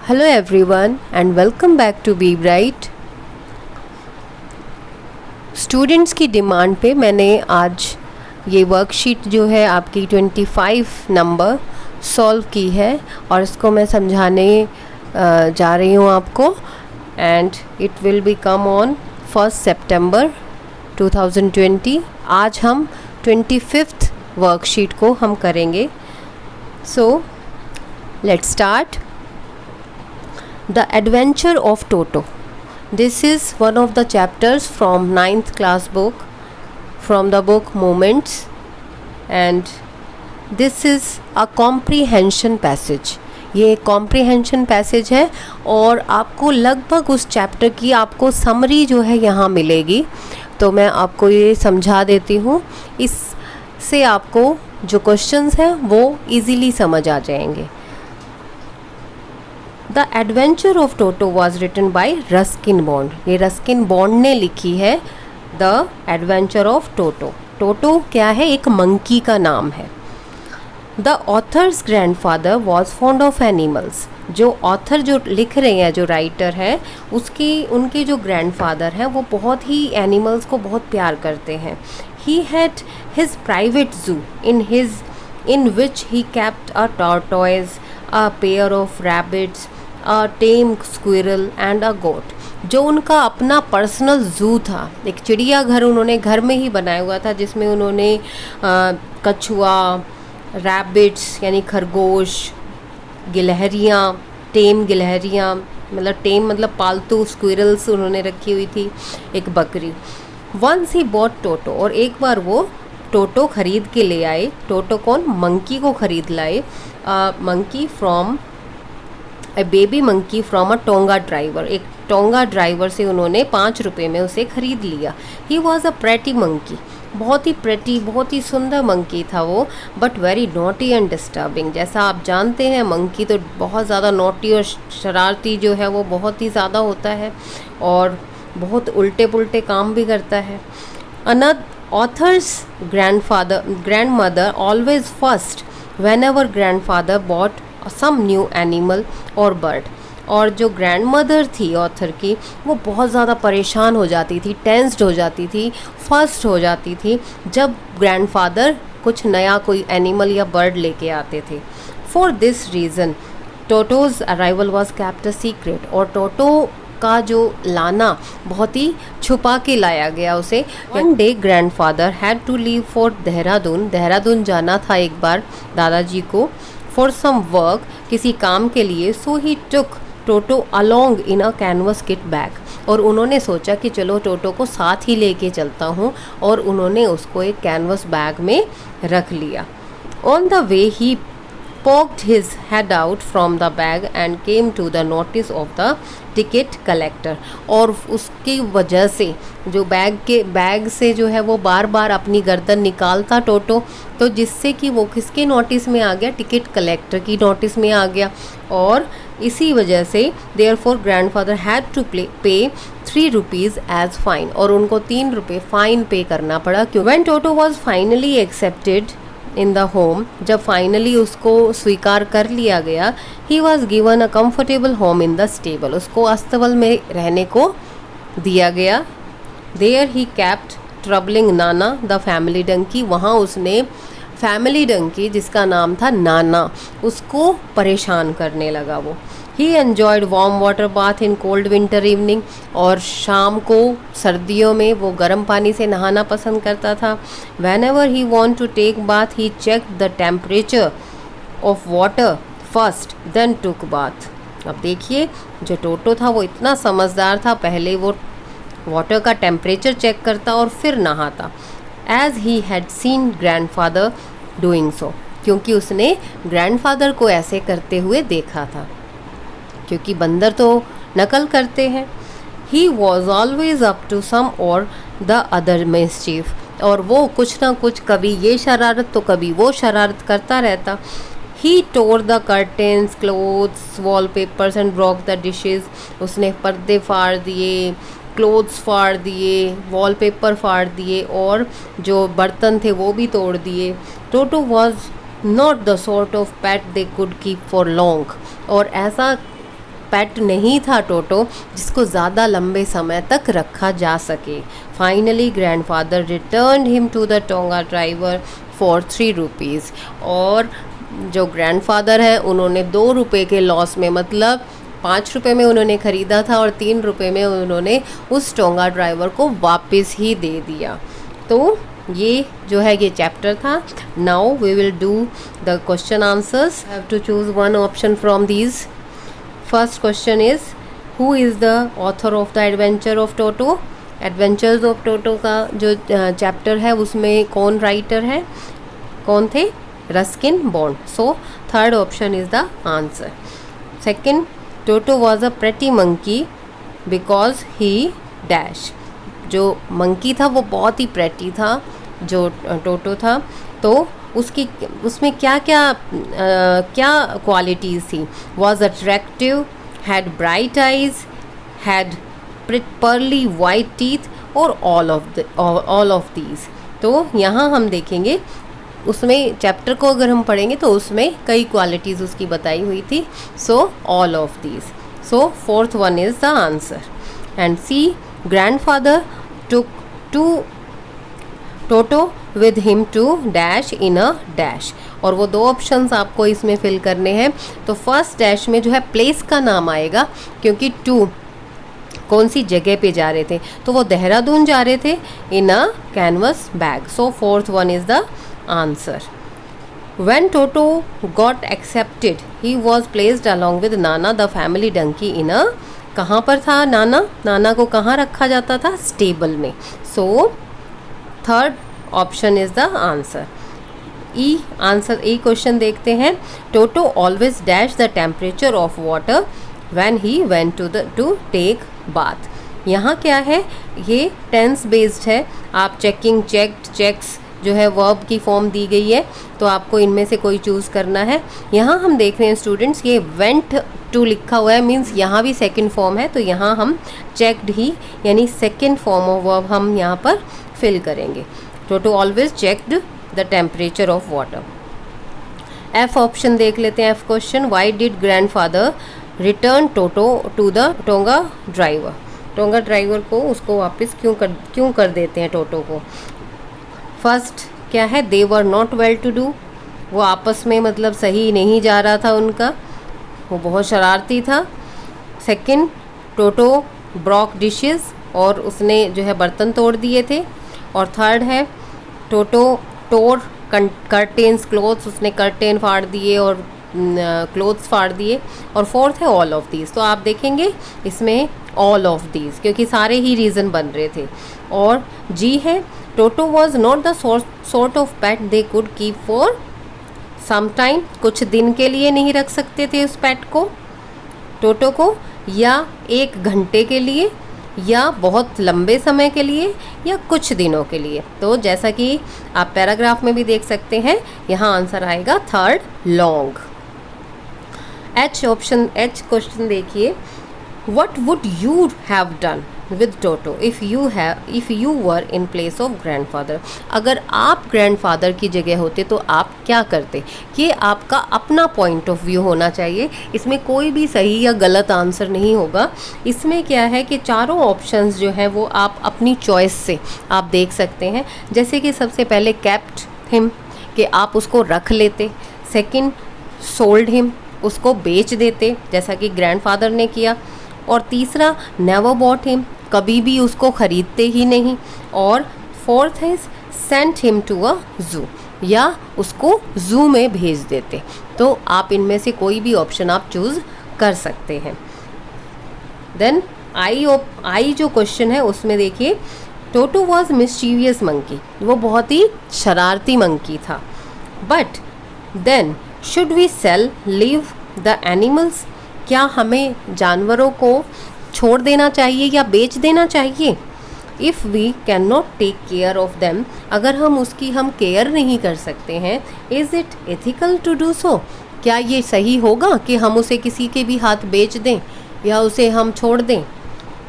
Hello everyone and welcome back to Be Bright। Students की demand पे मैंने आज ये वर्कशीट जो है आपकी 25 नंबर सॉल्व की है और इसको मैं समझाने जा रही हूँ आपको and it will be come on 1 सितंबर 2020। आज हम 25th वर्कशीट को हम करेंगे। So let's start. The Adventure of Toto. This is one of the chapters from 9th class book from the book Moments, and this is a comprehension passage. ये comprehension passage है और आपको लगभग उस chapter की आपको समरी जो है यहाँ मिलेगी। तो मैं आपको ये समझा देती हूँ, इससे आपको जो क्वेश्चंस हैं वो इजीली समझ आ जाएंगे। The adventure of Toto was written by Ruskin Bond. ये रस्किन बॉन्ड ने लिखी है the adventure of Toto. Toto क्या है? एक मंकी का नाम है। The author's grandfather was fond of animals. जो ऑथर जो लिख रहे हैं, जो राइटर है, उनके जो ग्रैंडफादर हैं वो बहुत ही एनिमल्स को बहुत प्यार करते हैं। ही हैड हिज प्राइवेट जू in which he kept a tortoise, a pair of rabbits, a tame squirrel and a goat। जो उनका अपना पर्सनल ज़ू था, एक चिड़िया घर उन्होंने घर में ही बनाया हुआ था जिसमें उन्होंने कछुआ, रैबिट्स यानी खरगोश, गिलहरियाँ, टेम गिलहरियाँ मतलब पालतू स्क्विरल्स उन्होंने रखी हुई थी, एक बकरी। वंस ही बॉट टोटो, और एक बार वो टोटो ख़रीद के ले आए। टोटो कौन? मंकी को ख़रीद लाए। Monkey from A baby monkey from a tonga driver. एक टोंगा ड्राइवर से उन्होंने 5 रुपये में उसे ख़रीद लिया। He was a pretty monkey. बहुत ही प्रेटी, बहुत ही सुंदर मंकी था वो, but very naughty and disturbing. जैसा आप जानते हैं मंकी तो बहुत ज़्यादा नॉटी और शरारती जो है वो बहुत ही ज़्यादा होता है और बहुत उल्टे पुल्टे काम भी करता है। Author's grandmother always fussed whenever grandfather bought some new animal or bird। और जो ग्रैंडमदर थी ऑथर की, वो बहुत ज़्यादा परेशान हो जाती थी, टेंस्ड हो जाती थी, फर्स्ट हो जाती थी जब ग्रैंडफादर कुछ नया कोई एनिमल या बर्ड लेके आते थे। For this reason Toto's arrival was kept a secret. और टोटो का जो लाना बहुत ही छुपा के लाया गया उसे। One day grandfather had to leave for Dehradun जाना था एक बार दादाजी को, फॉर सम वर्क, किसी काम के लिए। So he took Toto along in a canvas kit bag. और उन्होंने सोचा कि चलो टोटो को साथ ही लेके चलता हूँ, और उन्होंने उसको एक कैनवस बैग में रख लिया। On the way he poked his head out from the bag and came to the notice of the ticket collector। और उसकी वजह से जो बैग से जो है वो बार बार अपनी गर्दन निकालता टोटो, तो जिससे कि वो किसके नोटिस में आ गया? टिकट कलेक्टर की नोटिस में आ गया। और इसी वजह से देयरफॉर ग्रैंडफादर हैड टू पे 3 रुपीज़ एज फाइन। और उनको 3 रुपये फ़ाइन पे करना पड़ा। क्यों? When Toto was finally accepted in the home, जब फाइनली उसको स्वीकार कर लिया गया, he was given a comfortable home in the stable. उसको अस्तबल में रहने को दिया गया। There he kept troubling Nana the family Dunki. वहाँ उसने फैमिली डंकी, जिसका नाम था नाना, उसको परेशान करने लगा वो। He enjoyed warm water bath in cold winter evening. और शाम को सर्दियों में वो गर्म पानी से नहाना पसंद करता था। Whenever he want to take bath he check the temperature of water first then took bath. अब देखिए, जो टोटो था वो इतना समझदार था, पहले वो वाटर का टेम्परेचर चेक करता और फिर नहाता। As he had seen grandfather doing so, क्योंकि उसने ग्रैंडफादर को ऐसे करते हुए देखा था, क्योंकि बंदर तो नकल करते हैं। He was always up to some और द अदर मिसचीफ। और वो कुछ ना कुछ, कभी ये शरारत तो कभी वो शरारत करता रहता। He tore the curtains, clothes, wallpapers and broke the dishes. उसने पर्दे फाड़ दिए, क्लोथ्स फाड़ दिए, वॉलपेपर फाड़ दिए और जो बर्तन थे वो भी तोड़ दिए। टोटो was not the sort of pet they could keep for long. और ऐसा पेट नहीं था टोटो जिसको ज़्यादा लंबे समय तक रखा जा सके। Finally grandfather return him to the tonga driver for 3 rupees. और जो ग्रैंडफादर हैं उन्होंने 2 रुपये के लॉस में, मतलब 5 रुपये में उन्होंने ख़रीदा था और 3 रुपये में उन्होंने उस टोंगा ड्राइवर को वापस ही दे दिया। तो ये जो है ये चैप्टर था। Now we will do the question answers. Have to choose one option from these. First question is who is the author of the adventure of Toto. Adventures of Toto का जो चैप्टर है उसमें कौन writer है, कौन थे, Ruskin bond. So third option is the answer. Second, Toto was a pretty monkey because he dash. जो monkey था वो बहुत ही प्रेटी था, जो टोटो था, तो उसमें क्या क्वालिटीज़ थी। Was attractive, had bright eyes, had pearly white teeth और ऑल ऑफ दीज। तो यहाँ हम देखेंगे उसमें चैप्टर को अगर हम पढ़ेंगे तो उसमें कई क्वालिटीज़ उसकी बताई हुई थी। So all of these. So fourth one is the answer. And C, grandfather took Toto with him to dash in a dash. और वो 2 ऑप्शंस आपको इसमें फिल करने हैं। तो फर्स्ट डैश में जो है प्लेस का नाम आएगा, क्योंकि टू कौन सी जगह पे जा रहे थे, तो वो देहरादून जा रहे थे in a canvas bag. So fourth one is the answer. When Toto got accepted, he was placed along with Nana the family donkey in a, कहाँ पर था नाना को कहाँ रखा जाता था, स्टेबल में। So third option is the answer. E question देखते हैं। Toto always dash the temperature of water when he went to take bath. यहाँ क्या है, ये टेंस बेस्ड है। आप चेकिंग, चेक्ड, चेक्स जो है वर्ब की फॉर्म दी गई है, तो आपको इनमें से कोई चूज़ करना है। यहाँ हम देख रहे हैं स्टूडेंट्स, ये वेंट टू लिखा हुआ है, मीन्स यहाँ भी सेकंड फॉर्म है, तो यहाँ हम चेक्ड ही यानी सेकंड फॉर्म ऑफ वर्ब हम यहाँ पर फिल करेंगे। Toto always checked the temperature of water. F option देख लेते हैं। F question, why did grandfather return Toto to the tonga driver. Tonga driver को उसको वापस क्यों कर देते हैं टोटो को। फर्स्ट क्या है, they were not well to do. वो आपस में मतलब सही नहीं जा रहा था उनका, वो बहुत शरारती था। सेकंड, टोटो ब्रॉक डिशेस, और उसने जो है बर्तन तोड़ दिए थे। और थर्ड है, टोटो टोर कर्टेन्स क्लोथ्स, उसने कर्टेन फाड़ दिए और क्लोथ्स फाड़ दिए। और फोर्थ है ऑल ऑफ दीज। तो आप देखेंगे इसमें ऑल ऑफ दीज, क्योंकि सारे ही रीज़न बन रहे थे। और जी है, Toto was not the sort of pet they could keep for some time. कुछ दिन के लिए नहीं रख सकते थे उस पेट को, टोटो को, या 1 घंटे के लिए, या बहुत लंबे समय के लिए, या कुछ दिनों के लिए। तो जैसा कि आप पैराग्राफ में भी देख सकते हैं, यहाँ आंसर आएगा थर्ड, लॉन्ग। एच क्वेश्चन देखिए, What would you have done with Toto if you were in place of grandfather? अगर आप ग्रैंडफादर की जगह होते तो आप क्या करते। ये आपका अपना पॉइंट ऑफ व्यू होना चाहिए, इसमें कोई भी सही या गलत आंसर नहीं होगा। इसमें क्या है कि चारों ऑप्शंस जो हैं वो आप अपनी चॉइस से आप देख सकते हैं। जैसे कि सबसे पहले केप्ट हिम, कि आप उसको रख लेते। सेकंड, सोल्ड हिम, उसको बेच देते जैसा कि ग्रैंडफादर ने किया। और तीसरा, नेवर बॉट हिम, कभी भी उसको ख़रीदते ही नहीं। और फोर्थ है, सेंट हिम टू अ जू, या उसको जू में भेज देते। तो आप इनमें से कोई भी ऑप्शन आप चूज़ कर सकते हैं। देन आई जो क्वेश्चन है उसमें देखिए, टोटो वॉज मिस्चीवियस मंकी, वो बहुत ही शरारती मंकी था। But then should we sell leave the animals, क्या हमें जानवरों को छोड़ देना चाहिए या बेच देना चाहिए। If we can not take care of them, अगर हम केयर नहीं कर सकते हैं, is it ethical to do so, क्या ये सही होगा कि हम उसे किसी के भी हाथ बेच दें या उसे हम छोड़ दें।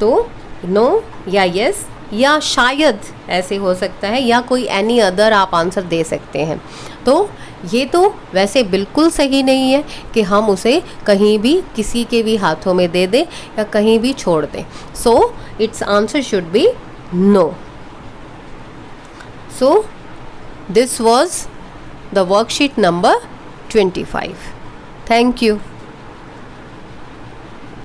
तो नो या यस या शायद ऐसे हो सकता है, या कोई एनी अदर आप आंसर दे सकते हैं। तो ये तो वैसे बिल्कुल सही नहीं है कि हम उसे कहीं भी किसी के भी हाथों में दे दें या कहीं भी छोड़ दें. So its answer should be no. So this was the worksheet number 25. Thank you.